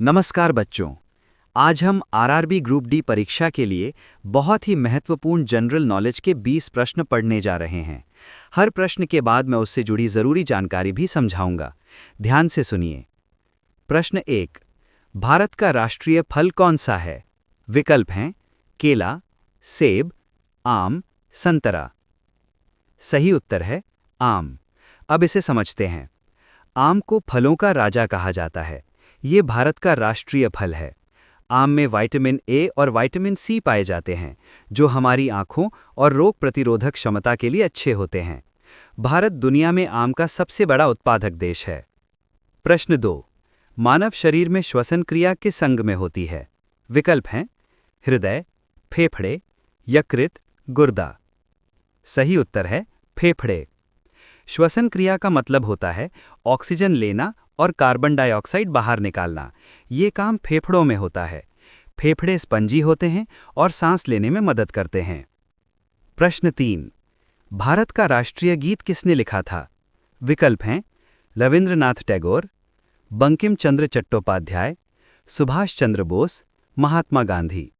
नमस्कार बच्चों। आज हम आरआरबी ग्रुप डी परीक्षा के लिए बहुत ही महत्वपूर्ण जनरल नॉलेज के 20 प्रश्न पढ़ने जा रहे हैं। हर प्रश्न के बाद मैं उससे जुड़ी जरूरी जानकारी भी समझाऊंगा। ध्यान से सुनिए। प्रश्न 1। भारत का राष्ट्रीय फल कौन सा है? विकल्प हैं केला, सेब, आम, संतरा। सही उत्तर है आम। अब इसे समझते हैं। आम को फलों का राजा कहा जाता है। ये भारत का राष्ट्रीय फल है। आम में विटामिन ए और विटामिन सी पाए जाते हैं, जो हमारी आंखों और रोग प्रतिरोधक क्षमता के लिए अच्छे होते हैं। भारत दुनिया में आम का सबसे बड़ा उत्पादक देश है। प्रश्न 2। मानव शरीर में श्वसन क्रिया किस अंग में होती है? विकल्प हैं हृदय, फेफड़े, यकृत, गुर्दा। सही उत्तर है फेफड़े। श्वसन क्रिया का मतलब होता है ऑक्सीजन लेना और कार्बन डाइऑक्साइड बाहर निकालना। ये काम फेफड़ों में होता है। फेफड़े स्पंजी होते हैं और सांस लेने में मदद करते हैं। प्रश्न 3। भारत का राष्ट्रीय गीत किसने लिखा था? विकल्प हैं रविंद्रनाथ टैगोर, बंकिम चंद्र चट्टोपाध्याय, सुभाष चंद्र बोस, महात्मा गांधी।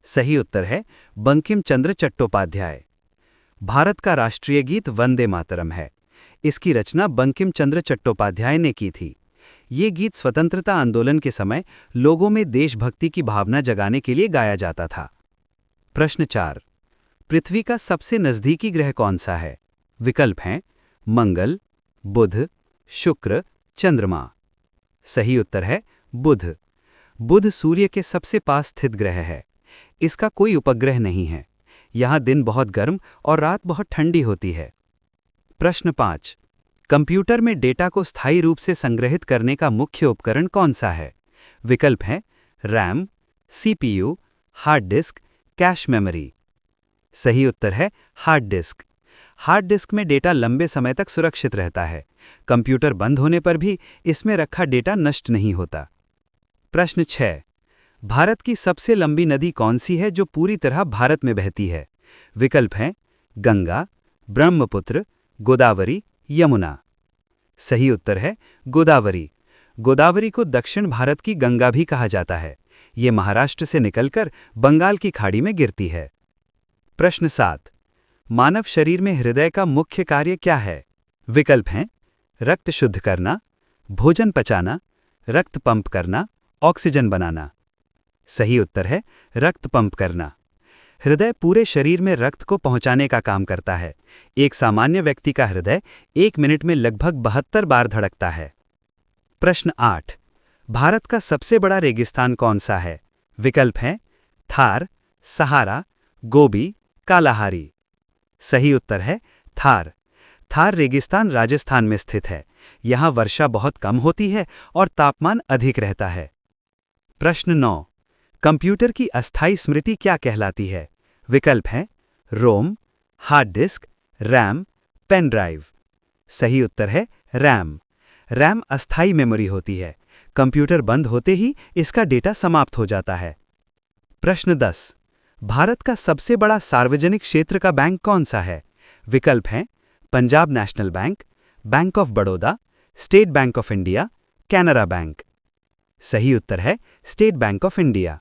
सही उत्तर है बंकिम चंद्र चट्टोपाध्याय। भारत का राष्ट्रीय गीत वंदे मातरम है। इसकी रचना बंकिम चंद्र चट्टोपाध्याय ने की थी। ये गीत स्वतंत्रता आंदोलन के समय लोगों में देशभक्ति की भावना जगाने के लिए गाया जाता था। प्रश्न 4। पृथ्वी का सबसे नज़दीकी ग्रह कौन सा है? विकल्प हैं मंगल, बुध, शुक्र, चंद्रमा। सही उत्तर है बुध। बुध सूर्य के सबसे पास स्थित ग्रह है। इसका कोई उपग्रह नहीं है। यहाँ दिन बहुत गर्म और रात बहुत ठंडी होती है। प्रश्न 5। कंप्यूटर में डेटा को स्थायी रूप से संग्रहित करने का मुख्य उपकरण कौन सा है? विकल्प हैं RAM, CPU, hard disk, cache memory. सही उत्तर है हार्ड डिस्क। हार्ड डिस्क में डेटा लंबे समय तक सुरक्षित रहता है। कंप्यूटर बंद होने पर भी इसमें रखा डेटा नष्ट नहीं होता। प्रश्न 6। भारत की सबसे लंबी नदी कौन सी है जो पूरी तरह भारत में बहती है? विकल्प हैं गंगा, ब्रह्मपुत्र, गोदावरी, यमुना। सही उत्तर है गोदावरी। गोदावरी को दक्षिण भारत की गंगा भी कहा जाता है। ये महाराष्ट्र से निकलकर बंगाल की खाड़ी में गिरती है। प्रश्न 7। मानव शरीर में हृदय का मुख्य कार्य क्या है? विकल्प हैं रक्त शुद्ध करना, भोजन पचाना, रक्त पंप करना, ऑक्सीजन बनाना। सही उत्तर है रक्त पंप करना। हृदय पूरे शरीर में रक्त को पहुंचाने का काम करता है। एक सामान्य व्यक्ति का हृदय 1 मिनट में लगभग 72 बार धड़कता है। प्रश्न 8। भारत का सबसे बड़ा रेगिस्तान कौन सा है? विकल्प हैं थार, सहारा, गोबी, कालाहारी। सही उत्तर है थार। थार रेगिस्तान राजस्थान में स्थित है। यहाँ वर्षा बहुत कम होती है और तापमान अधिक रहता है। प्रश्न 9। कंप्यूटर की अस्थायी स्मृति क्या कहलाती है? विकल्प हैं ROM, hard disk, RAM, pen drive. सही उत्तर है रैम। रैम अस्थायी मेमोरी होती है। कंप्यूटर बंद होते ही इसका डेटा समाप्त हो जाता है। प्रश्न 10। भारत का सबसे बड़ा सार्वजनिक क्षेत्र का बैंक कौन सा है? विकल्प हैं Punjab national bank, bank of Baroda, state bank of India, Canara bank. सही उत्तर है स्टेट बैंक ऑफ इंडिया।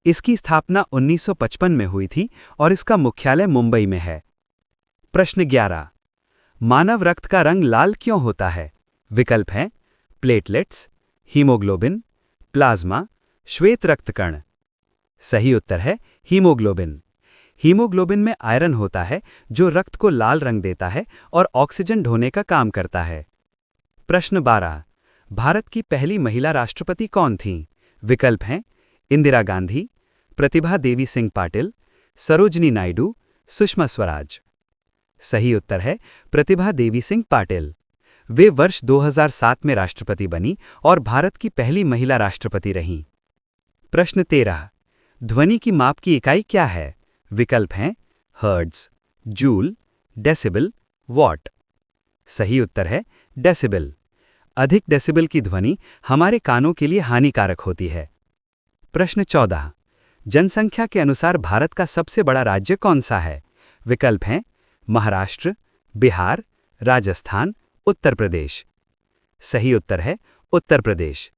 इसकी स्थापना 1955 में हुई थी और इसका मुख्यालय मुंबई में है। प्रश्न 11। मानव रक्त का रंग लाल क्यों होता है? विकल्प हैं प्लेटलेट्स, हीमोग्लोबिन, प्लाज्मा, श्वेत रक्तकण। सही उत्तर है हीमोग्लोबिन। हीमोग्लोबिन में आयरन होता है जो रक्त को लाल रंग देता है और ऑक्सीजन ढोने का काम करता है। प्रश्न 12। भारत की पहली महिला राष्ट्रपति कौन थीं? विकल्प हैं इंदिरा गांधी, प्रतिभा देवी सिंह पाटिल, सरोजनी नायडू, सुषमा स्वराज। सही उत्तर है प्रतिभा देवी सिंह पाटिल। वे वर्ष 2007 में राष्ट्रपति बनी और भारत की पहली महिला राष्ट्रपति रहीं। प्रश्न 13। ध्वनि की माप की इकाई क्या है? विकल्प हैं हर्ट्ज, जूल, डेसिबल, वॉट। सही उत्तर है डेसिबल। अधिक डेसिबल की ध्वनि हमारे कानों के लिए हानिकारक होती है। प्रश्न 14। जनसंख्या के अनुसार भारत का सबसे बड़ा राज्य कौन सा है? विकल्प हैं महाराष्ट्र, बिहार, राजस्थान, उत्तर प्रदेश। सही उत्तर है उत्तर प्रदेश।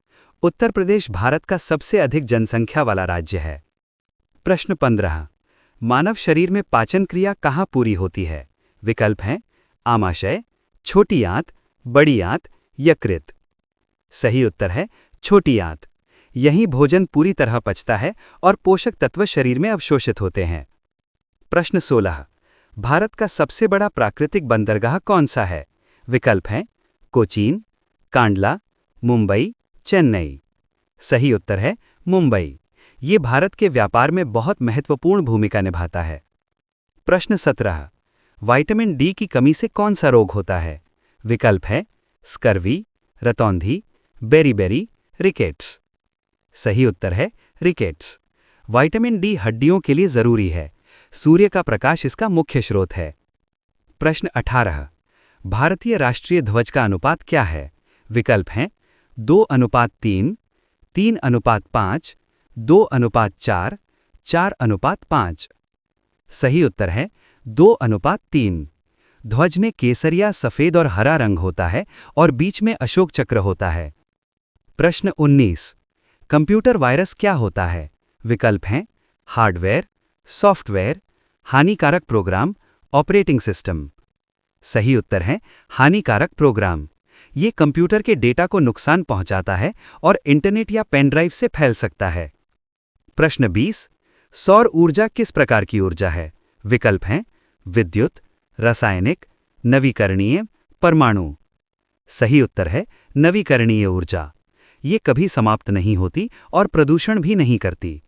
उत्तर प्रदेश भारत का सबसे अधिक जनसंख्या वाला राज्य है। प्रश्न 15। मानव शरीर में पाचन क्रिया कहाँ पूरी होती है? विकल्प हैं आमाशय, छोटी आंत, बड़ी आंत, यकृत। सही उत्तर है छोटी आंत। यहीं भोजन पूरी तरह पचता है और पोषक तत्व शरीर में अवशोषित होते हैं। प्रश्न 16। भारत का सबसे बड़ा प्राकृतिक बंदरगाह कौन सा है? विकल्प हैं कोचीन, कांडला, मुंबई, चेन्नई। सही उत्तर है मुंबई। ये भारत के व्यापार में बहुत महत्वपूर्ण भूमिका निभाता है। प्रश्न 17। विटामिन डी की कमी से कौन सा रोग होता है? विकल्प है स्कर्वी, रतौंधी, बेरीबेरी, रिकेट्स। सही उत्तर है रिकेट्स। विटामिन डी हड्डियों के लिए जरूरी है। सूर्य का प्रकाश इसका मुख्य स्रोत है। प्रश्न 18। भारतीय राष्ट्रीय ध्वज का अनुपात क्या है? विकल्प हैं 2:3, 3:5, 2:4, 4:5। सही उत्तर है 2:3। ध्वज में केसरिया, सफेद और हरा रंग होता है और बीच में अशोक चक्र होता है। प्रश्न 19। कंप्यूटर वायरस क्या होता है? विकल्प हैं हार्डवेयर, सॉफ्टवेयर, हानिकारक प्रोग्राम, ऑपरेटिंग सिस्टम। सही उत्तर है हानिकारक प्रोग्राम। ये कंप्यूटर के डेटा को नुकसान पहुंचाता है और इंटरनेट या पेन ड्राइव से फैल सकता है। प्रश्न 20। सौर ऊर्जा किस प्रकार की ऊर्जा है? विकल्प हैं विद्युत, रासायनिक, नवीकरणीय, परमाणु। सही उत्तर है नवीकरणीय ऊर्जा। ये कभी समाप्त नहीं होती और प्रदूषण भी नहीं करती।